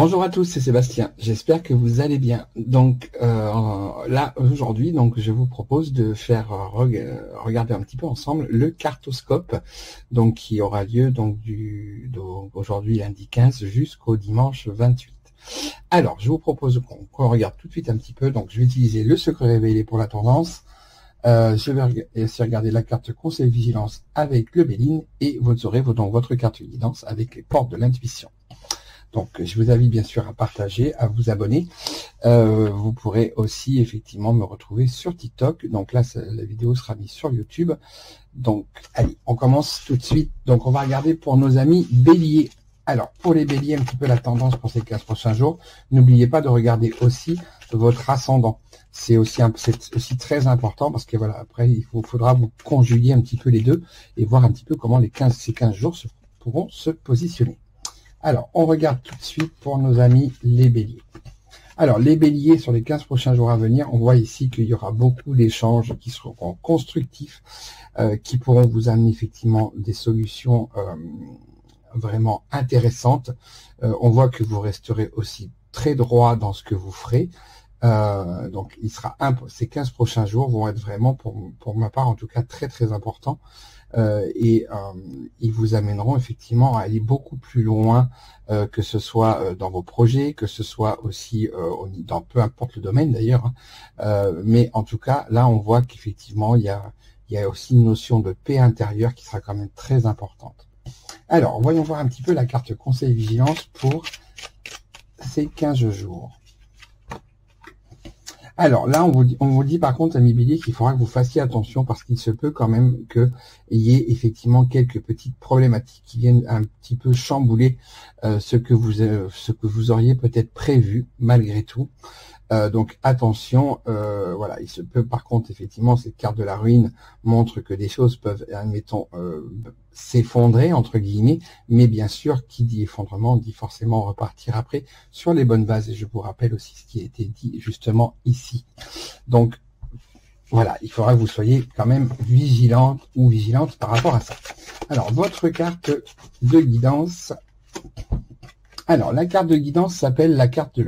Bonjour à tous, c'est Sébastien. J'espère que vous allez bien. Donc là aujourd'hui, donc je vous propose de faire regarder un petit peu ensemble le cartoscope, donc qui aura lieu donc aujourd'hui lundi 15 jusqu'au dimanche 28. Alors je vous propose qu'on regarde tout de suite un petit peu. Donc je vais utiliser le secret révélé pour la tendance. Je vais essayer de regarder la carte conseil vigilance avec le Béline et vous aurez donc votre carte guidance avec les portes de l'intuition. Donc, je vous invite bien sûr à partager, à vous abonner. Vous pourrez aussi effectivement me retrouver sur TikTok. Donc là, la vidéo sera mise sur YouTube. Donc, allez, on commence tout de suite. Donc, on va regarder pour nos amis béliers. Alors, pour les béliers, un petit peu la tendance pour ces 15 prochains jours. N'oubliez pas de regarder aussi votre ascendant. C'est aussi très important parce que voilà, après, il faudra vous conjuguer un petit peu les deux et voir un petit peu comment ces 15 jours pourront se positionner. Alors, on regarde tout de suite pour nos amis les béliers. Alors, les béliers, sur les 15 prochains jours à venir, on voit ici qu'il y aura beaucoup d'échanges qui seront constructifs, qui pourront vous amener effectivement des solutions vraiment intéressantes. On voit que vous resterez aussi très droit dans ce que vous ferez. Donc, ces 15 prochains jours vont être vraiment, pour ma part en tout cas, très très importants. Ils vous amèneront effectivement à aller beaucoup plus loin, que ce soit dans vos projets, que ce soit aussi dans peu importe le domaine d'ailleurs. Mais en tout cas, là, on voit qu'effectivement, il y a aussi une notion de paix intérieure qui sera quand même très importante. Alors, voyons voir un petit peu la carte conseil vigilance pour ces 15 jours. Alors là, on vous dit par contre, amis béliers, qu'il faudra que vous fassiez attention parce qu'il se peut quand même qu'il y ait effectivement quelques petites problématiques qui viennent un petit peu chambouler ce que vous auriez peut-être prévu malgré tout. Donc attention, voilà, il se peut par contre effectivement cette carte de la ruine montre que des choses peuvent, admettons, s'effondrer entre guillemets, mais bien sûr qui dit effondrement dit forcément repartir après sur les bonnes bases. Et je vous rappelle aussi ce qui a été dit justement ici. Donc voilà, il faudra que vous soyez quand même vigilante ou vigilante par rapport à ça. Alors votre carte de guidance. Alors, la carte de guidance s'appelle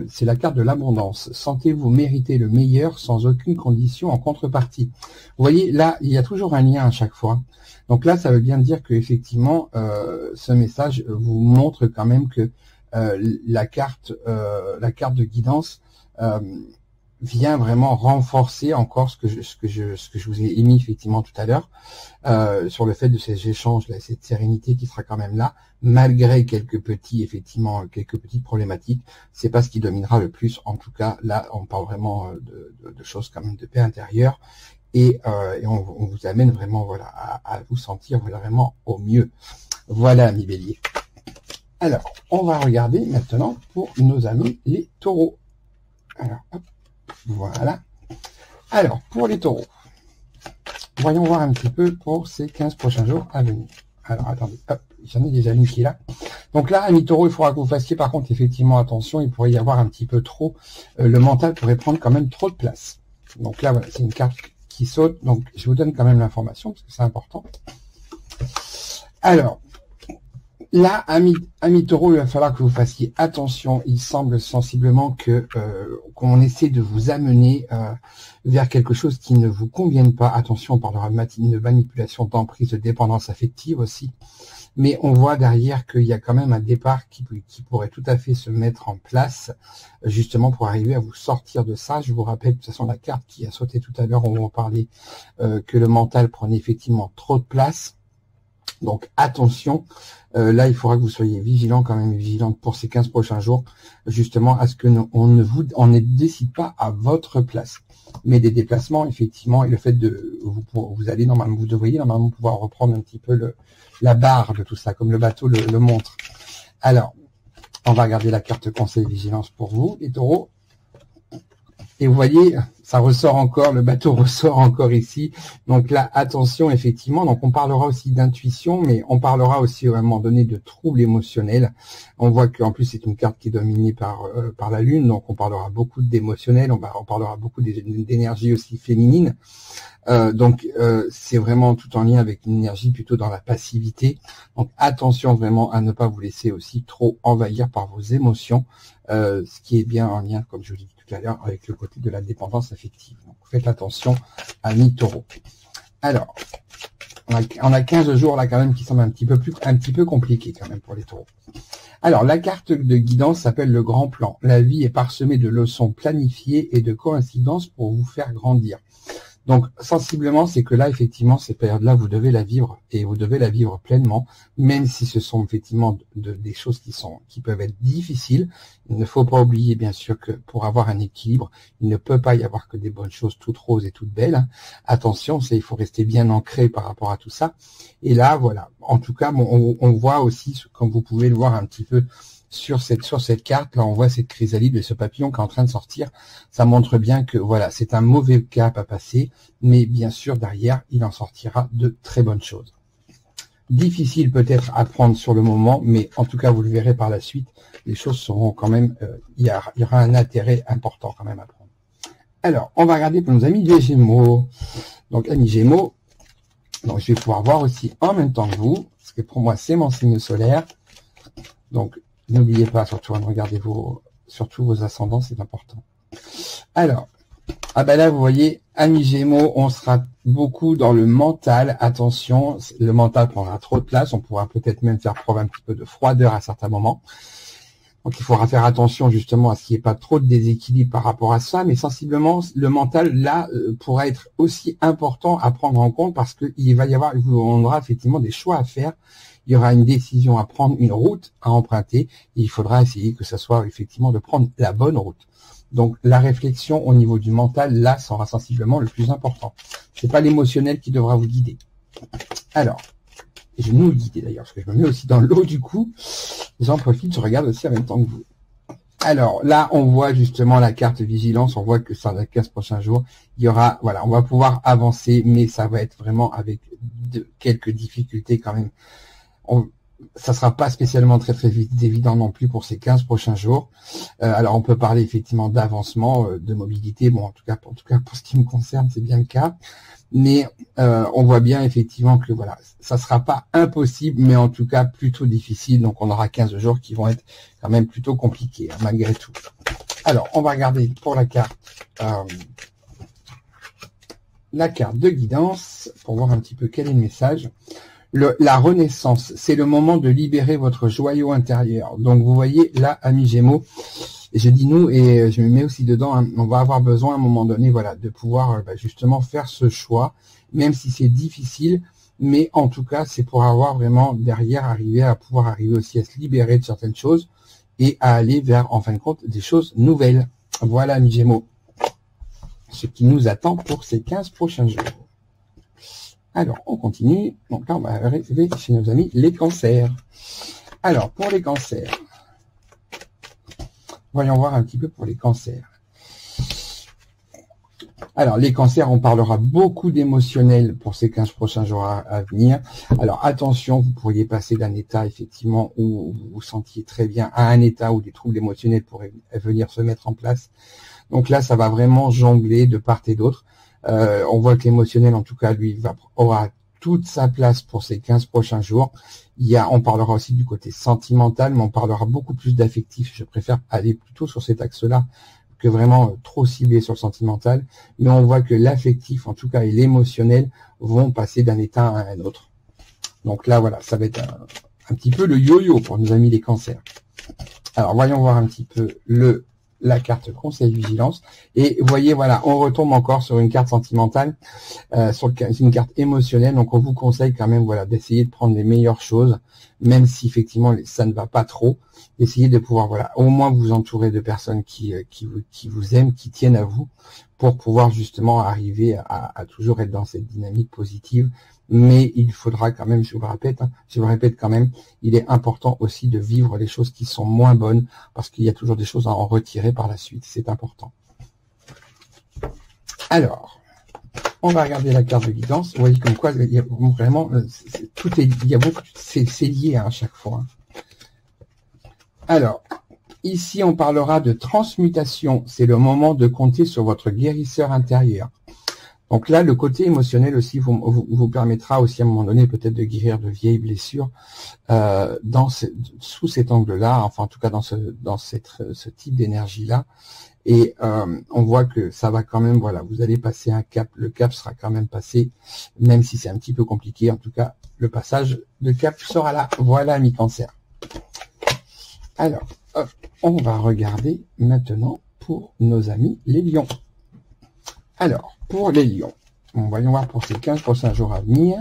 c'est la carte de l'abondance. Sentez-vous mériter le meilleur sans aucune condition en contrepartie. Vous voyez, là, il y a toujours un lien à chaque fois. Donc là, ça veut bien dire que effectivement, ce message vous montre quand même que la carte de guidance vient vraiment renforcer encore ce que je vous ai émis effectivement tout à l'heure sur le fait de ces échanges là, cette sérénité qui sera quand même là malgré quelques petites problématiques. C'est pas ce qui dominera le plus. En tout cas, là, on parle vraiment de choses quand même de paix intérieure et on vous amène vraiment voilà à vous sentir vraiment au mieux. Voilà, amis béliers. Alors, on va regarder maintenant pour nos amis les taureaux. Alors, hop. Voilà. Alors, pour les taureaux, voyons voir un petit peu pour ces 15 prochains jours à venir. Alors, attendez, hop, j'en ai déjà une qui est là. Donc là, amis taureaux, il faudra que vous fassiez par contre effectivement attention, il pourrait y avoir un petit peu trop, le mental pourrait prendre quand même trop de place. Donc là, voilà, c'est une carte qui saute, donc je vous donne quand même l'information parce que c'est important. Alors, là, amis taureaux, il va falloir que vous fassiez attention. Il semble sensiblement que qu'on essaie de vous amener vers quelque chose qui ne vous convienne pas. Attention, on parlera de manipulation, d'emprise, de dépendance affective aussi. Mais on voit derrière qu'il y a quand même un départ qui pourrait tout à fait se mettre en place, justement pour arriver à vous sortir de ça. Je vous rappelle de toute façon la carte qui a sauté tout à l'heure, on parlait que le mental prenait effectivement trop de place. Donc attention, là il faudra que vous soyez vigilant, quand même vigilante pour ces 15 prochains jours, justement à ce que on ne décide pas à votre place. Mais des déplacements, effectivement, et le fait de vous devriez normalement pouvoir reprendre un petit peu la barre de tout ça, comme le bateau le montre. Alors, on va regarder la carte conseil vigilance pour vous, les taureaux. Et vous voyez, ça ressort encore, le bateau ressort encore ici. Donc là, attention, effectivement. Donc on parlera aussi d'intuition, mais on parlera aussi à un moment donné de troubles émotionnels. On voit qu'en plus c'est une carte qui est dominée par la lune, donc on parlera beaucoup d'émotionnel, on parlera beaucoup d'énergie aussi féminine. Donc c'est vraiment tout en lien avec une énergie plutôt dans la passivité. Donc attention vraiment à ne pas vous laisser aussi trop envahir par vos émotions. ce qui est bien en lien, comme je vous l'ai dit tout à l'heure, avec le côté de la dépendance affective. Donc faites attention, amis taureaux. Alors, on a 15 jours là quand même qui semblent un petit peu compliqués quand même pour les taureaux. Alors, la carte de guidance s'appelle le grand plan. La vie est parsemée de leçons planifiées et de coïncidences pour vous faire grandir. Donc, sensiblement, c'est que là, effectivement, ces périodes-là, vous devez la vivre et vous devez la vivre pleinement, même si ce sont effectivement des choses qui peuvent être difficiles. Il ne faut pas oublier, bien sûr, que pour avoir un équilibre, il ne peut pas y avoir que des bonnes choses toutes roses et toutes belles. Attention, il faut rester bien ancré par rapport à tout ça. Et là, voilà. En tout cas, bon, on voit aussi, comme vous pouvez le voir un petit peu, sur cette carte, là, on voit cette chrysalide et ce papillon qui est en train de sortir. Ça montre bien que, voilà, c'est un mauvais cap à passer, mais bien sûr, derrière, il en sortira de très bonnes choses. Difficile peut-être à prendre sur le moment, mais en tout cas, vous le verrez par la suite, les choses seront quand même, il y aura un intérêt important quand même à prendre. Alors, on va regarder pour nos amis les Gémeaux. Donc, amis Gémeaux, donc je vais pouvoir voir aussi en même temps que vous, parce que pour moi, c'est mon signe solaire. Donc, n'oubliez pas surtout de regarder surtout vos ascendants, c'est important. Alors, là vous voyez, amis Gémeaux, on sera beaucoup dans le mental. Attention, le mental prendra trop de place. On pourra peut-être même faire preuve un petit peu de froideur à certains moments. Donc il faudra faire attention justement à ce qu'il n'y ait pas trop de déséquilibre par rapport à ça. Mais sensiblement, le mental là pourra être aussi important à prendre en compte parce qu'il va y avoir, on aura effectivement des choix à faire. Il y aura une décision à prendre, une route à emprunter, et il faudra essayer que ça soit effectivement de prendre la bonne route. Donc la réflexion au niveau du mental, là, sera sensiblement le plus important. C'est pas l'émotionnel qui devra vous guider. Alors, je vais nous guider d'ailleurs, parce que je me mets aussi dans l'eau du coup. J'en profite, je regarde aussi en même temps que vous. Alors là, on voit justement la carte vigilance, on voit que sur les 15 prochains jours, il y aura, voilà, on va pouvoir avancer, mais ça va être vraiment avec quelques difficultés quand même. Ça sera pas spécialement très évident non plus pour ces 15 prochains jours. Alors on peut parler effectivement d'avancement, de mobilité. Bon, en tout cas pour ce qui me concerne, c'est bien le cas. Mais on voit bien effectivement que voilà, ça sera pas impossible, mais en tout cas plutôt difficile. Donc on aura 15 jours qui vont être quand même plutôt compliqués, hein, malgré tout. Alors on va regarder pour la carte de guidance pour voir un petit peu quel est le message. La renaissance, c'est le moment de libérer votre joyau intérieur. Donc vous voyez là, amis Gémeaux, je dis nous et je me mets aussi dedans, hein, on va avoir besoin à un moment donné, voilà, de pouvoir justement faire ce choix, même si c'est difficile, mais en tout cas c'est pour avoir vraiment derrière arriver aussi à se libérer de certaines choses et à aller vers en fin de compte des choses nouvelles. Voilà, amis Gémeaux, ce qui nous attend pour ces 15 prochains jours. Alors, on continue. Donc là, on va arriver chez nos amis les cancers. Alors, pour les cancers, voyons voir un petit peu pour les cancers. Alors, les cancers, on parlera beaucoup d'émotionnel pour ces 15 prochains jours à venir. Alors, attention, vous pourriez passer d'un état, effectivement, où vous vous sentiez très bien, à un état où des troubles émotionnels pourraient venir se mettre en place. Donc là, ça va vraiment jongler de part et d'autre. On voit que l'émotionnel, en tout cas, lui, aura toute sa place pour ces 15 prochains jours. On parlera aussi du côté sentimental, mais on parlera beaucoup plus d'affectif. Je préfère aller plutôt sur cet axe-là que vraiment trop ciblé sur le sentimental. Mais on voit que l'affectif, en tout cas, et l'émotionnel vont passer d'un état à un autre. Donc là, voilà, ça va être un petit peu le yo-yo pour nos amis les cancers. Alors, voyons voir un petit peu la carte conseil vigilance. Et vous voyez, voilà, on retombe encore sur une carte sentimentale, sur une carte émotionnelle. Donc, on vous conseille quand même, voilà, d'essayer de prendre les meilleures choses, même si effectivement ça ne va pas trop. Essayez de pouvoir, voilà, au moins vous entourer de personnes qui vous aiment, qui tiennent à vous, pour pouvoir justement arriver à toujours être dans cette dynamique positive. Mais il faudra quand même, je vous le répète quand même, il est important aussi de vivre les choses qui sont moins bonnes, parce qu'il y a toujours des choses à en retirer par la suite, c'est important. Alors, on va regarder la carte de guidance. Vous voyez comme quoi, il y a vraiment, c'est lié à chaque fois. Alors, ici on parlera de transmutation, c'est le moment de compter sur votre guérisseur intérieur. Donc là, le côté émotionnel aussi vous permettra aussi à un moment donné peut-être de guérir de vieilles blessures sous cet angle-là, enfin en tout cas dans ce type d'énergie-là. Et on voit que ça va quand même, voilà, vous allez passer un cap, le cap sera quand même passé, même si c'est un petit peu compliqué, en tout cas, le passage de cap sera là. Voilà, ami Cancer. Alors, hop, on va regarder maintenant pour nos amis les lions. Alors, pour les lions, voyons voir pour ces 15 prochains jours à venir.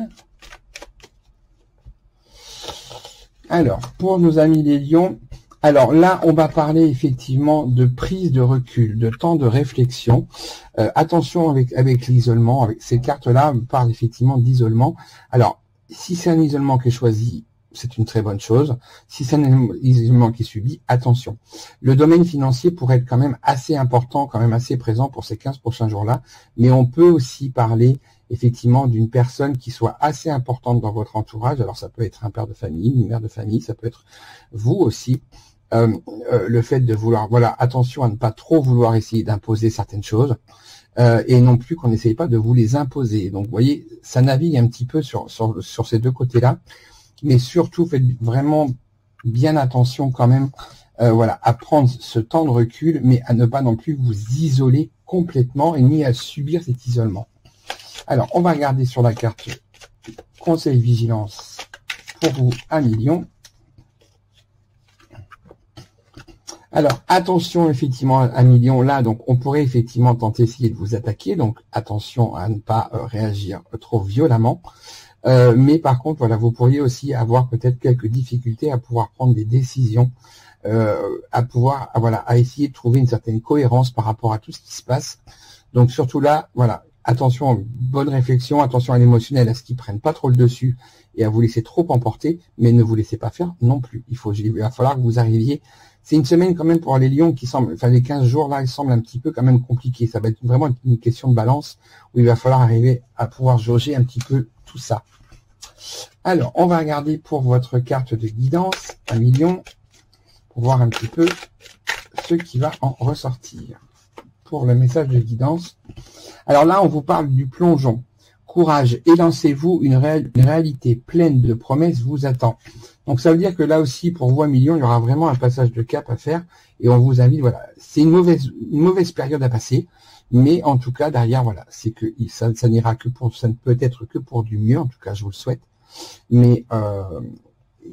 Alors, pour nos amis les lions, alors là, on va parler effectivement de prise de recul, de temps de réflexion. Attention avec l'isolement, avec ces cartes-là, on parle effectivement d'isolement. Alors, si c'est un isolement qui est choisi, c'est une très bonne chose. Si c'est un isolement qui est subi, attention. Le domaine financier pourrait être quand même assez important, quand même assez présent pour ces 15 prochains jours-là. Mais on peut aussi parler effectivement d'une personne qui soit assez importante dans votre entourage. Alors ça peut être un père de famille, une mère de famille, ça peut être vous aussi. Le fait de vouloir, voilà, attention à ne pas trop vouloir essayer d'imposer certaines choses. Et non plus qu'on n'essaye pas de vous les imposer. Donc vous voyez, ça navigue un petit peu sur ces deux côtés-là. Mais surtout, faites vraiment bien attention quand même voilà, à prendre ce temps de recul, mais à ne pas non plus vous isoler complètement et ni à subir cet isolement. Alors, on va regarder sur la carte Conseil Vigilance pour vous, 1 million. Alors, attention, effectivement, 1 million, là, donc, on pourrait effectivement tenter essayer de vous attaquer, donc attention à ne pas réagir trop violemment. Mais par contre, voilà, vous pourriez aussi avoir peut-être quelques difficultés à pouvoir prendre des décisions, à essayer de trouver une certaine cohérence par rapport à tout ce qui se passe. Donc surtout là, voilà, attention, bonne réflexion, attention à l'émotionnel, à ce qu'ils prennent pas trop le dessus et à vous laisser trop emporter, mais ne vous laissez pas faire non plus. Il va falloir que vous arriviez. C'est une semaine quand même pour les lions qui semble, enfin les 15 jours là, ils semblent un petit peu quand même compliqués. Ça va être vraiment une question de balance où il va falloir arriver à pouvoir jauger un petit peu tout ça. Alors, on va regarder pour votre carte de guidance, 1 million, pour voir un petit peu ce qui va en ressortir. Pour le message de guidance. Alors là, on vous parle du plongeon. Courage, élancez-vous, une réalité pleine de promesses vous attend. Donc ça veut dire que là aussi, pour vous, 1 million, il y aura vraiment un passage de cap à faire. Et on vous invite, voilà, c'est une mauvaise période à passer. Mais en tout cas, derrière, voilà, c'est que ça n'ira que pour, ça ne peut être que pour du mieux, en tout cas, je vous le souhaite. Mais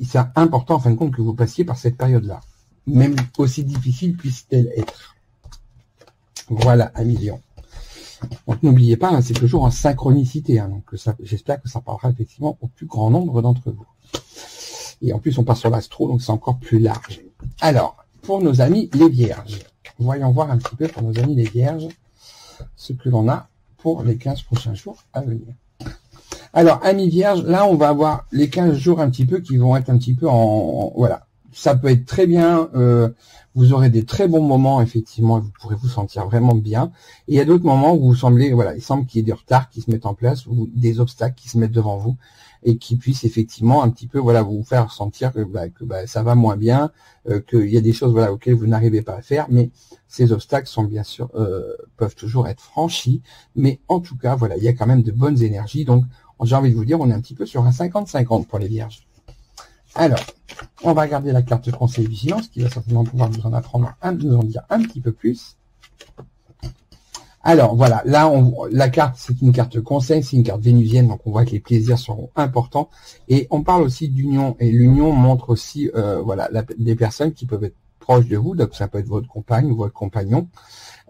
c'est important, en fin de compte, que vous passiez par cette période-là. Même aussi difficile puisse-t-elle être. Voilà, 1 million. Donc n'oubliez pas, hein, c'est toujours en synchronicité. Hein, donc j'espère que ça parlera effectivement au plus grand nombre d'entre vous. Et en plus, on passe sur l'astro, donc c'est encore plus large. Alors, pour nos amis les vierges, voyons voir un petit peu pour nos amis les vierges ce que l'on a pour les 15 prochains jours à venir. Alors, amis vierges, là, on va avoir les 15 jours un petit peu qui vont être un petit peu voilà. Ça peut être très bien, vous aurez des très bons moments, effectivement, et vous pourrez vous sentir vraiment bien. Et il y a d'autres moments où vous semblez, voilà, il semble qu'il y ait des retards qui se mettent en place, ou des obstacles qui se mettent devant vous, et qui puissent effectivement un petit peu, voilà, vous faire sentir que ça va moins bien, qu'il y a des choses, voilà, auxquelles vous n'arrivez pas à faire, mais ces obstacles sont bien sûr, peuvent toujours être franchis, mais en tout cas, voilà, il y a quand même de bonnes énergies, donc j'ai envie de vous dire, on est un petit peu sur un 50-50 pour les vierges. Alors, on va regarder la carte Conseil Vigilance, qui va certainement pouvoir nous en apprendre, nous en dire un petit peu plus. Alors, voilà, là, la carte, c'est une carte conseil, c'est une carte vénusienne, donc on voit que les plaisirs seront importants. Et on parle aussi d'union, et l'union montre aussi, voilà, des personnes qui peuvent être proches de vous, donc ça peut être votre compagne ou votre compagnon,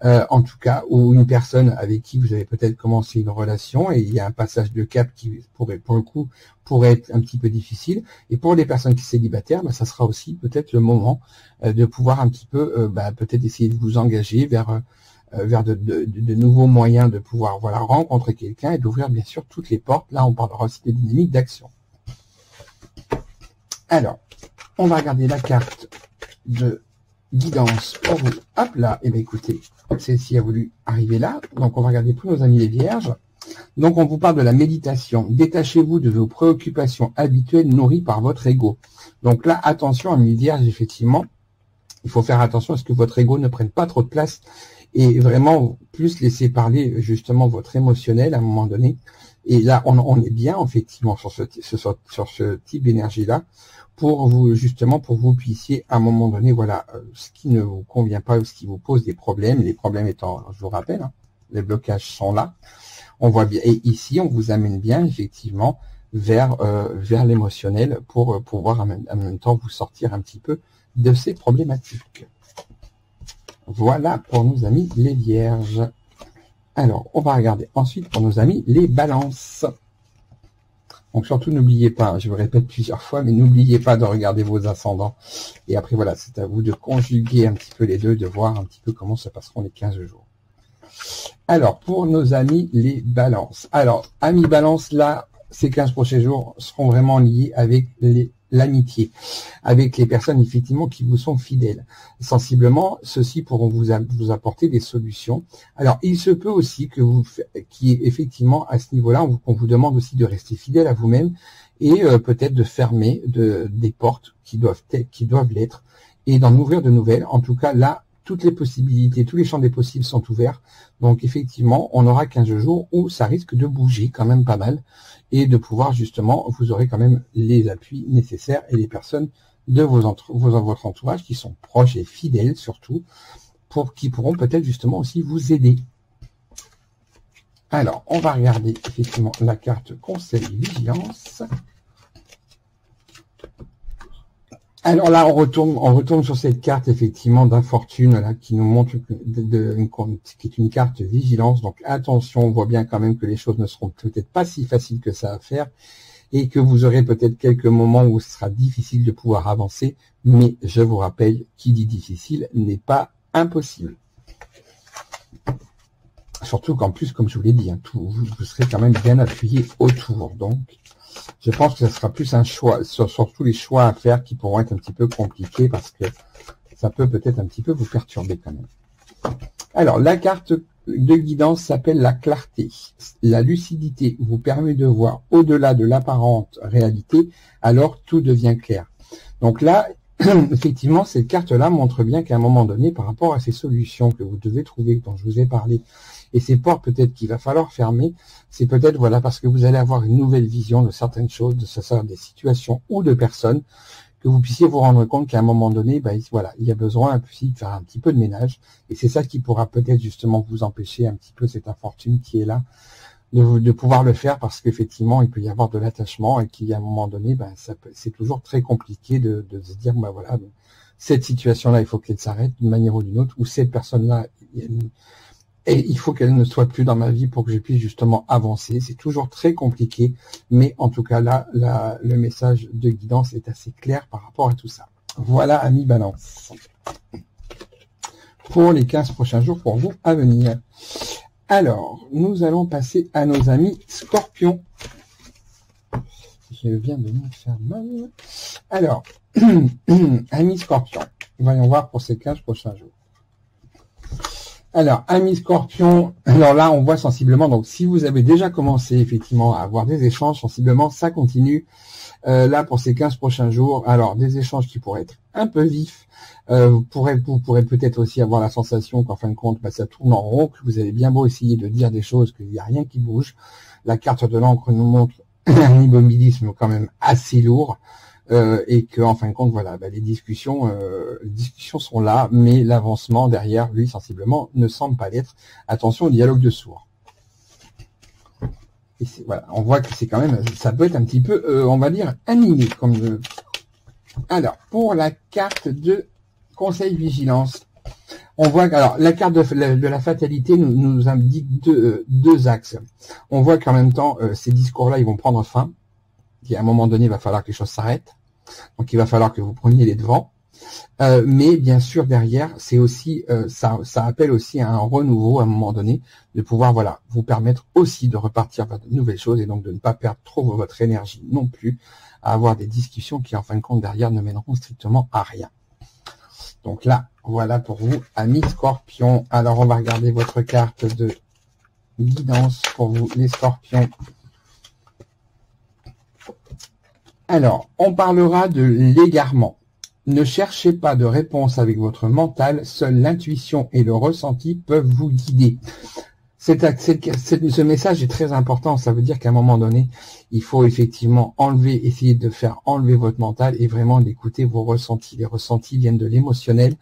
en tout cas, ou une personne avec qui vous avez peut-être commencé une relation, et il y a un passage de cap qui pourrait, pour le coup, pourrait être un petit peu difficile. Et pour les personnes qui sont célibataires, ça sera aussi peut-être le moment de pouvoir un petit peu, peut-être essayer de vous engager vers de nouveaux moyens de pouvoir, voilà, rencontrer quelqu'un et d'ouvrir bien sûr toutes les portes. Là, on parlera aussi de dynamique d'action. Alors, on va regarder la carte de guidance pour vous. Hop là, et bien écoutez, celle-ci a voulu arriver là. Donc, on va regarder pour nos amis les vierges. Donc, on vous parle de la méditation. Détachez-vous de vos préoccupations habituelles nourries par votre ego. Donc là, attention, amis vierges, effectivement, il faut faire attention à ce que votre ego ne prenne pas trop de place et vraiment plus laisser parler justement votre émotionnel à un moment donné. Et là, on est bien effectivement sur ce type d'énergie-là, pour vous justement pour que vous puissiez à un moment donné, voilà, ce qui ne vous convient pas ou ce qui vous pose des problèmes, les problèmes étant, je vous rappelle, hein, les blocages sont là. On voit bien, et ici on vous amène bien effectivement vers l'émotionnel pour pouvoir en même temps vous sortir un petit peu de ces problématiques. Voilà pour nos amis les vierges. Alors, on va regarder ensuite pour nos amis les balances. Donc surtout, n'oubliez pas, je vous répète plusieurs fois, mais n'oubliez pas de regarder vos ascendants. Et après, voilà, c'est à vous de conjuguer un petit peu les deux, de voir un petit peu comment se passeront les 15 jours. Alors, pour nos amis les balances. Alors, amis balance, là, ces 15 prochains jours seront vraiment liés avec l'amitié, avec les personnes effectivement qui vous sont fidèles. Sensiblement, ceux-ci pourront vous apporter des solutions. Alors, il se peut aussi que effectivement à ce niveau-là, on vous demande aussi de rester fidèle à vous-même et peut-être de fermer des portes qui doivent l'être et d'en ouvrir de nouvelles. En tout cas, là, toutes les possibilités, tous les champs des possibles sont ouverts. Donc effectivement, on aura 15 jours où ça risque de bouger quand même pas mal et de pouvoir justement, vous aurez quand même les appuis nécessaires et les personnes de votre entourage qui sont proches et fidèles surtout, qui pourront peut-être justement aussi vous aider. Alors, on va regarder effectivement la carte Conseil Vigilance. Alors là, on retourne sur cette carte effectivement d'infortune là qui nous montre qui est une carte vigilance. Donc attention, on voit bien quand même que les choses ne seront peut-être pas si faciles que ça à faire et que vous aurez peut-être quelques moments où ce sera difficile de pouvoir avancer. Mais je vous rappelle, qui dit difficile n'est pas impossible. Surtout qu'en plus, comme je vous l'ai dit, hein, vous serez quand même bien appuyé autour. Donc je pense que ce sera plus un choix, surtout les choix à faire qui pourront être un petit peu compliqués parce que ça peut peut-être un petit peu vous perturber quand même. Alors, la carte de guidance s'appelle la clarté. La lucidité vous permet de voir au-delà de l'apparente réalité, alors tout devient clair. Donc là, effectivement, cette carte-là montre bien qu'à un moment donné, par rapport à ces solutions que vous devez trouver, dont je vous ai parlé, et ces portes peut-être qu'il va falloir fermer, c'est peut-être voilà parce que vous allez avoir une nouvelle vision de certaines choses, des situations ou de personnes, que vous puissiez vous rendre compte qu'à un moment donné, voilà, il y a besoin de faire un petit peu de ménage, et c'est ça qui pourra peut-être justement vous empêcher un petit peu cette infortune qui est là, de pouvoir le faire parce qu'effectivement il peut y avoir de l'attachement et qu'il y a un moment donné, c'est toujours très compliqué de se dire voilà, cette situation-là, il faut qu'elle s'arrête d'une manière ou d'une autre, ou cette personne-là, et il faut qu'elle ne soit plus dans ma vie pour que je puisse justement avancer. C'est toujours très compliqué, mais en tout cas là, le message de guidance est assez clair par rapport à tout ça. Voilà, amis Balance. Pour les 15 prochains jours pour vous à venir. Alors, nous allons passer à nos amis Scorpions. Je viens de me faire mal. Alors, amis Scorpions, voyons voir pour ces 15 prochains jours. Alors, amis Scorpions, alors là, on voit sensiblement, donc si vous avez déjà commencé effectivement à avoir des échanges, sensiblement, ça continue. Là, pour ces 15 prochains jours, alors des échanges qui pourraient être un peu vifs. Vous pourrez peut-être aussi avoir la sensation qu'en fin de compte, ça tourne en rond, que vous avez bien beau essayer de dire des choses, qu'il n'y a rien qui bouge. La carte de l'encre nous montre un immobilisme quand même assez lourd. Et que en fin de compte, voilà, les discussions sont là, mais l'avancement derrière, lui, sensiblement, ne semble pas l'être. Attention au dialogue de sourds. Et voilà, on voit que c'est quand même, ça peut être un petit peu, on va dire, animé. Alors, pour la carte de Conseil Vigilance, on voit que, alors, la carte de la fatalité nous indique deux axes. On voit qu'en même temps, ces discours-là, ils vont prendre fin. Et à un moment donné, il va falloir que les choses s'arrêtent. Donc, il va falloir que vous preniez les devants. Mais bien sûr, derrière, c'est aussi ça appelle aussi à un renouveau à un moment donné, de pouvoir voilà vous permettre aussi de repartir vers de nouvelles choses et donc de ne pas perdre trop votre énergie non plus à avoir des discussions qui en fin de compte derrière ne mèneront strictement à rien. Donc là, voilà pour vous, amis Scorpions. Alors, on va regarder votre carte de guidance pour vous, les Scorpions. Alors, on parlera de l'égarement. Ne cherchez pas de réponse avec votre mental, seule l'intuition et le ressenti peuvent vous guider. Ce message est très important, ça veut dire qu'à un moment donné, il faut effectivement essayer de faire enlever votre mental et vraiment d'écouter vos ressentis. Les ressentis viennent de l'émotionnel,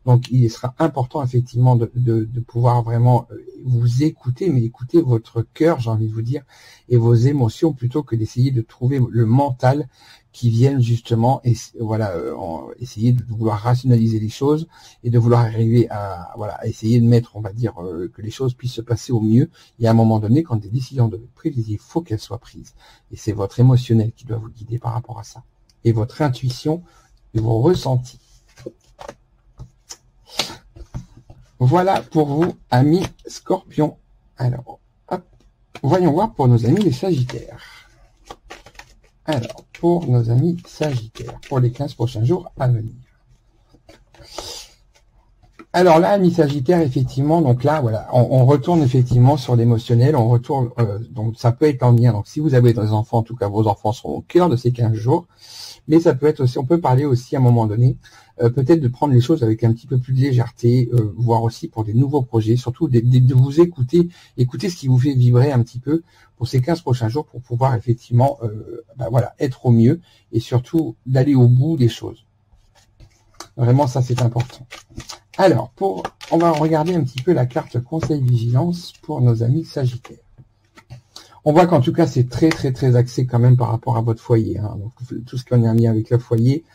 donc il sera important effectivement de pouvoir vraiment vous écouter, mais écouter votre cœur, j'ai envie de vous dire, et vos émotions plutôt que d'essayer de trouver le mental qui viennent justement essayer de vouloir rationaliser les choses et de vouloir arriver à essayer de mettre, on va dire, que les choses puissent se passer au mieux. Et à un moment donné, quand des décisions doivent être prises, il faut qu'elles soient prises. Et c'est votre émotionnel qui doit vous guider par rapport à ça. Et votre intuition et vos ressentis. Voilà pour vous, amis Scorpions. Alors, hop, voyons voir pour nos amis les Sagittaires. Alors, pour nos amis Sagittaires, pour les 15 prochains jours à venir. Alors là, amis Sagittaires, effectivement, donc là, voilà, on retourne effectivement sur l'émotionnel, on retourne, donc ça peut être en lien, donc si vous avez des enfants, en tout cas vos enfants seront au cœur de ces 15 jours, mais ça peut être aussi, on peut parler aussi à un moment donné, peut-être de prendre les choses avec un petit peu plus de légèreté, voire aussi pour des nouveaux projets, surtout de vous écouter ce qui vous fait vibrer un petit peu pour ces 15 prochains jours pour pouvoir effectivement être au mieux et surtout d'aller au bout des choses. Vraiment, ça c'est important. Alors, on va regarder un petit peu la carte Conseil Vigilance pour nos amis Sagittaires. On voit qu'en tout cas, c'est très, très, très axé quand même par rapport à votre foyer. Hein. Donc, tout ce qui est en lien avec le foyer,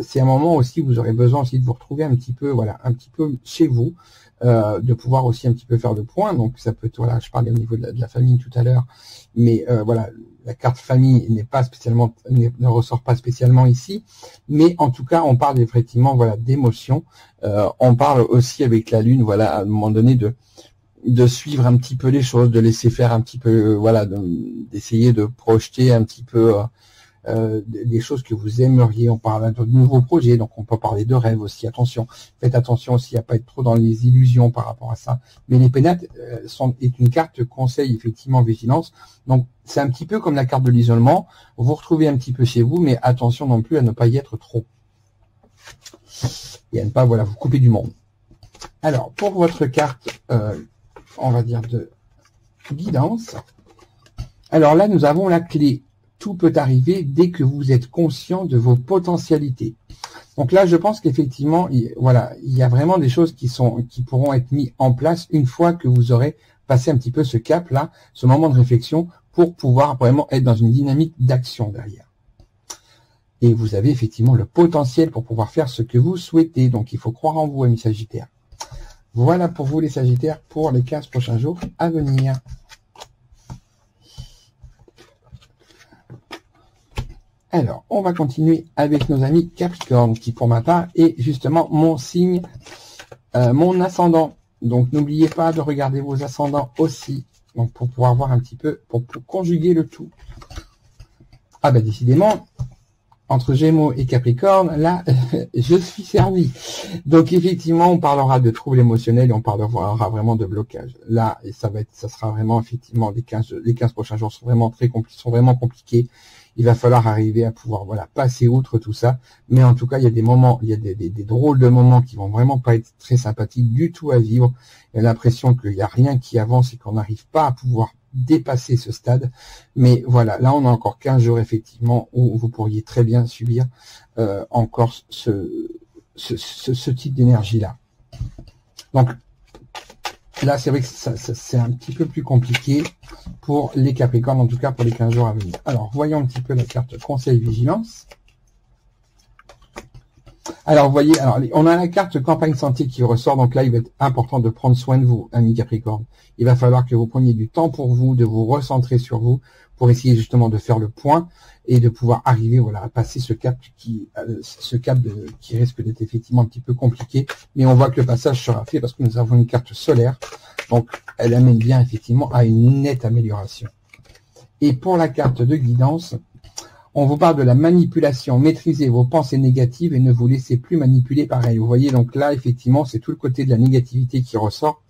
c'est un moment aussi où vous aurez besoin aussi de vous retrouver un petit peu chez vous, de pouvoir aussi un petit peu faire le point. Donc, ça peut être, voilà, je parlais au niveau de la famille tout à l'heure, mais la carte famille ne ressort pas spécialement ici, mais en tout cas, on parle effectivement, d'émotion. On parle aussi avec la lune, à un moment donné de suivre un petit peu les choses, de laisser faire un petit peu, d'essayer de projeter un petit peu des choses que vous aimeriez. On parle de nouveaux projets, donc on peut parler de rêves aussi. Attention, faites attention aussi à pas être trop dans les illusions par rapport à ça. Mais les pénates est une carte conseil, effectivement, vigilance. Donc c'est un petit peu comme la carte de l'isolement. Vous retrouvez un petit peu chez vous, mais attention non plus à ne pas y être trop. Et à ne pas vous couper du monde. Alors, pour votre carte, on va dire de guidance. Alors là, nous avons la clé. Tout peut arriver dès que vous êtes conscient de vos potentialités. Donc là, je pense qu'effectivement, il y a vraiment des choses qui pourront être mises en place une fois que vous aurez passé un petit peu ce cap-là, ce moment de réflexion, pour pouvoir vraiment être dans une dynamique d'action derrière. Et vous avez effectivement le potentiel pour pouvoir faire ce que vous souhaitez. Donc il faut croire en vous, amis Sagittaires. Voilà pour vous les Sagittaires pour les 15 prochains jours à venir. Alors, on va continuer avec nos amis Capricorne, qui pour ma part est justement mon signe, mon ascendant. Donc n'oubliez pas de regarder vos ascendants aussi, donc pour pouvoir voir un petit peu, pour conjuguer le tout. Ah ben décidément, entre Gémeaux et Capricorne, là, je suis servi. Donc effectivement, on parlera de troubles émotionnels et on parlera vraiment de blocage. Là, et ça sera vraiment effectivement les 15 prochains jours sont vraiment compliqués. Il va falloir arriver à pouvoir passer outre tout ça. Mais en tout cas, il y a des moments, il y a des drôles de moments qui vont vraiment pas être très sympathiques du tout à vivre. Il y a l'impression qu'il n'y a rien qui avance et qu'on n'arrive pas à pouvoir dépasser ce stade. Mais voilà, là on a encore 15 jours effectivement où vous pourriez très bien subir encore ce type d'énergie-là. Donc là, c'est vrai que c'est un petit peu plus compliqué pour les Capricornes, en tout cas pour les 15 jours à venir. Alors, voyons un petit peu la carte Conseil Vigilance. Alors, vous voyez, on a la carte Campagne Santé qui ressort, donc là, il va être important de prendre soin de vous, amis Capricorne. Il va falloir que vous preniez du temps pour vous, de vous recentrer sur vous, pour essayer justement de faire le point et de pouvoir arriver à passer ce cap qui risque d'être effectivement un petit peu compliqué, mais on voit que le passage sera fait parce que nous avons une carte solaire, donc elle amène bien effectivement à une nette amélioration. Et pour la carte de guidance, on vous parle de la manipulation. Maîtrisez vos pensées négatives et ne vous laissez plus manipuler par elles. Vous voyez, donc là, effectivement, c'est tout le côté de la négativité qui ressort.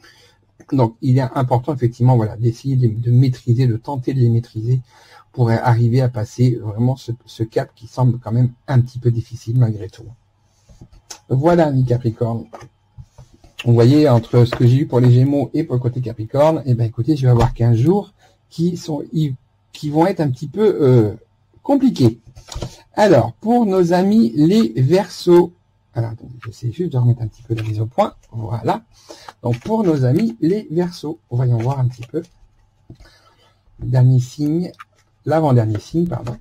Donc, il est important, effectivement, d'essayer de maîtriser, de tenter de les maîtriser pour arriver à passer vraiment ce cap qui semble quand même un petit peu difficile malgré tout. Voilà, mi Capricorne. Vous voyez, entre ce que j'ai eu pour les Gémeaux et pour le côté Capricorne, eh ben écoutez, je vais avoir 15 jours qui vont être un petit peu compliqués. Alors, pour nos amis les Verseaux, alors attendez, j'essaie juste de remettre un petit peu la mise au point. Voilà. Donc pour nos amis les Verseaux, voyons voir un petit peu. Dernier signe, l'avant-dernier signe, pardon.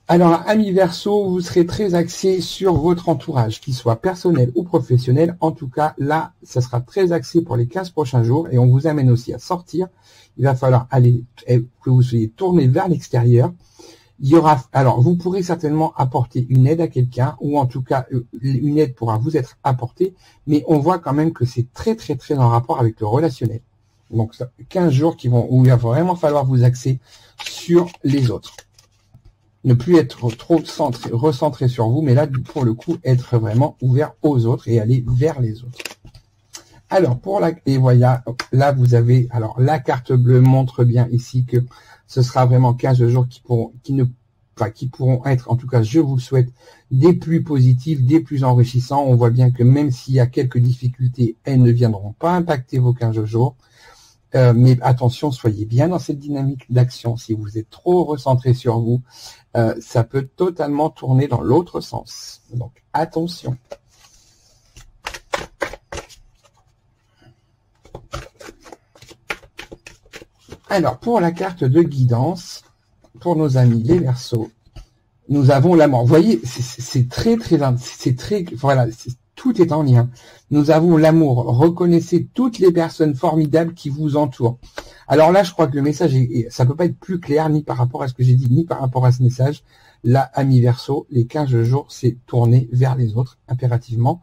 Alors, amis Verseaux, vous serez très axé sur votre entourage, qu'il soit personnel ou professionnel. En tout cas, là, ça sera très axé pour les 15 prochains jours et on vous amène aussi à sortir. Il va falloir aller, que vous soyez tourné vers l'extérieur. Il y aura, alors, vous pourrez certainement apporter une aide à quelqu'un ou en tout cas, une aide pourra vous être apportée, mais on voit quand même que c'est très, très, très en rapport avec le relationnel. Donc, 15 jours où il va vraiment falloir vous axer sur les autres. Ne plus être trop recentré sur vous, mais là, pour le coup, être vraiment ouvert aux autres et aller vers les autres. Alors, et voilà, là, vous avez, alors, la carte bleue montre bien ici que ce sera vraiment 15 jours qui pourront être, en tout cas, je vous le souhaite, des plus positifs, des plus enrichissants. On voit bien que même s'il y a quelques difficultés, elles ne viendront pas impacter vos 15 jours. Mais attention, soyez bien dans cette dynamique d'action. Si vous êtes trop recentré sur vous, ça peut totalement tourner dans l'autre sens. Donc, attention. Alors, pour la carte de guidance, pour nos amis les Verseaux, nous avons l'amour. Vous voyez, c'est très, voilà, tout est en lien. Nous avons l'amour. Reconnaissez toutes les personnes formidables qui vous entourent. Alors là, je crois que le message, ça peut pas être plus clair, ni par rapport à ce que j'ai dit, ni par rapport à ce message. Là, amis Verseaux, les 15 jours, c'est tourner vers les autres, impérativement.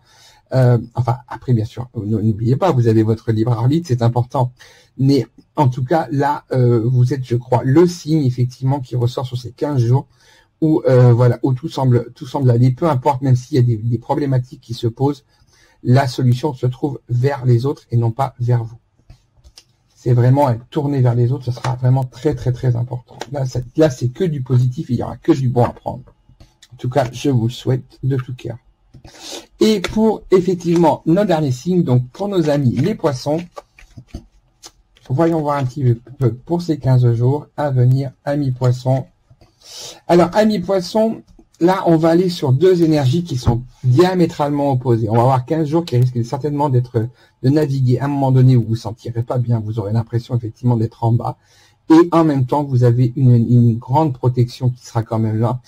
Enfin, après, bien sûr, n'oubliez pas, vous avez votre libre arbitre, c'est important. Mais en tout cas, là, vous êtes, je crois, le signe, effectivement, qui ressort sur ces 15 jours, où voilà, où tout semble aller, peu importe, même s'il y a des problématiques qui se posent, la solution se trouve vers les autres et non pas vers vous. C'est vraiment être tourné vers les autres, ce sera vraiment très très très important. Là, c'est que du positif, il y aura que du bon à prendre. En tout cas, je vous le souhaite de tout cœur. Et pour effectivement nos derniers signes, donc pour nos amis les Poissons, voyons voir un petit peu pour ces 15 jours à venir, amis Poissons. Alors, amis Poissons, là, on va aller sur deux énergies qui sont diamétralement opposées. On va avoir 15 jours qui risquent certainement de naviguer à un moment donné où vous ne vous sentirez pas bien, vous aurez l'impression effectivement d'être en bas. Et en même temps, vous avez une grande protection qui sera quand même là.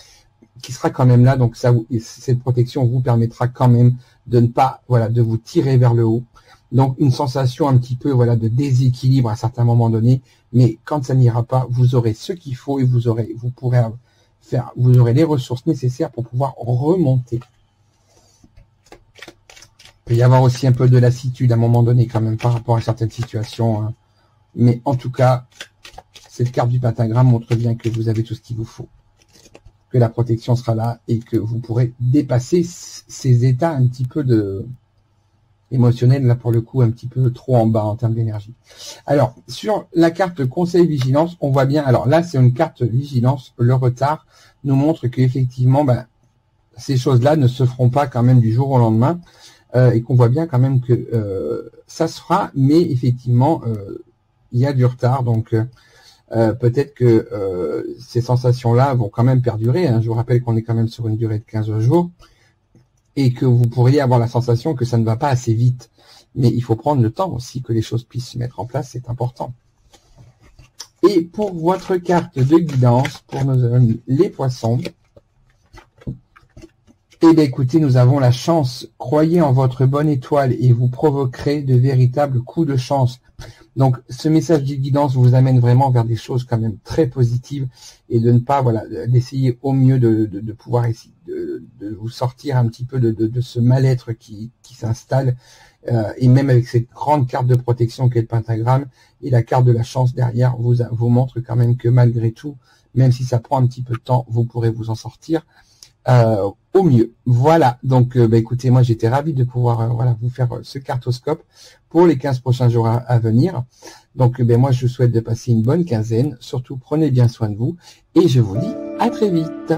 Donc, cette protection vous permettra quand même de ne pas, voilà, de vous tirer vers le haut. Donc, une sensation un petit peu, voilà, de déséquilibre à certains moments donnés. Mais quand ça n'ira pas, vous aurez ce qu'il faut et vous aurez les ressources nécessaires pour pouvoir remonter. Il peut y avoir aussi un peu de lassitude à un moment donné quand même par rapport à certaines situations. Hein. Mais en tout cas, cette carte du pentagramme montre bien que vous avez tout ce qu'il vous faut. Que la protection sera là et que vous pourrez dépasser ces états un petit peu émotionnels, là pour le coup un petit peu trop en bas en termes d'énergie. Alors, sur la carte conseil vigilance, on voit bien, alors là c'est une carte vigilance, le retard nous montre qu'effectivement, ces choses-là ne se feront pas quand même du jour au lendemain, et qu'on voit bien quand même que ça se fera, mais effectivement, il y a du retard, donc peut-être que ces sensations-là vont quand même perdurer. Hein. Je vous rappelle qu'on est quand même sur une durée de 15 jours, et que vous pourriez avoir la sensation que ça ne va pas assez vite. Mais il faut prendre le temps aussi que les choses puissent se mettre en place, c'est important. Et pour votre carte de guidance, pour nos amis les Poissons, eh bien écoutez, nous avons la chance. Croyez en votre bonne étoile et vous provoquerez de véritables coups de chance. Donc, ce message de guidance vous amène vraiment vers des choses quand même très positives et de ne pas, voilà, d'essayer au mieux de pouvoir essayer de vous sortir un petit peu de ce mal-être qui s'installe, et même avec cette grande carte de protection qu'est le pentagramme et la carte de la chance derrière vous montre quand même que malgré tout, même si ça prend un petit peu de temps, vous pourrez vous en sortir au mieux. Voilà, donc écoutez, moi j'étais ravi de pouvoir voilà, vous faire ce cartoscope pour les 15 prochains jours à venir. Donc moi je vous souhaite de passer une bonne quinzaine, surtout prenez bien soin de vous et je vous dis à très vite.